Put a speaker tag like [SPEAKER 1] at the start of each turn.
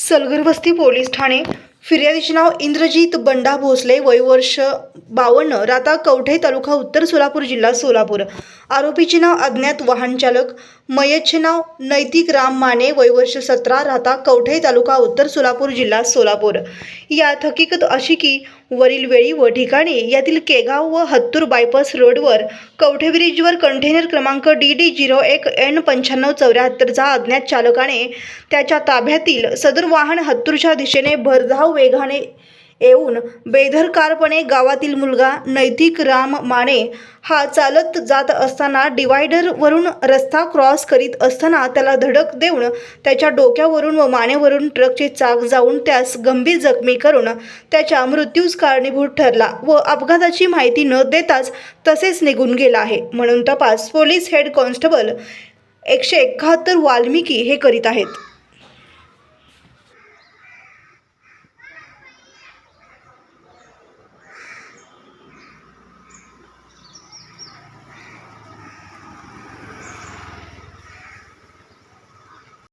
[SPEAKER 1] Salgarwasti police Thane फिर्यादीचे नाव इंद्रजीत बंडा भोसले, वय वर्ष 52, राहता कवठे, तालुका उत्तर सोलापूर, जिल्हा सोलापूर। आरोपीचे नाव अज्ञात वाहन चालक। मयतचे नाव नैतिक राम माने, वय वर्ष 17, राहता कवठे, तालुका उत्तर सोलापूर, जिल्हा सोलापूर। यात हकीकत अशी की वरील वेळी व ठिकाणी यातील केगाव व हत्तूर बायपास रोडवर कवठे ब्रिजवर कंटेनर क्रमांक DD01N9574चा अज्ञात चालकाने त्याच्या ताब्यातील सदर वाहन हत्तूरच्या दिशेने भरधाव वेगाने येऊन बेदरकारपणे गावातील मुलगा नैतिक राम माने हा चालत जात असताना डिवायडरवरून रस्ता क्रॉस करीत असताना त्याला धडक देऊन त्याच्या डोक्यावरून व मानेवरून ट्रकचे चाक जाऊन त्यास गंभीर जखमी करून त्याच्या मृत्यूस कारणीभूत ठरला व अपघाताची माहिती न देताच तसेच निघून गेला आहे, म्हणून तपास पोलीस हेड कॉन्स्टेबल 171 वाल्मिकी हे करीत आहेत।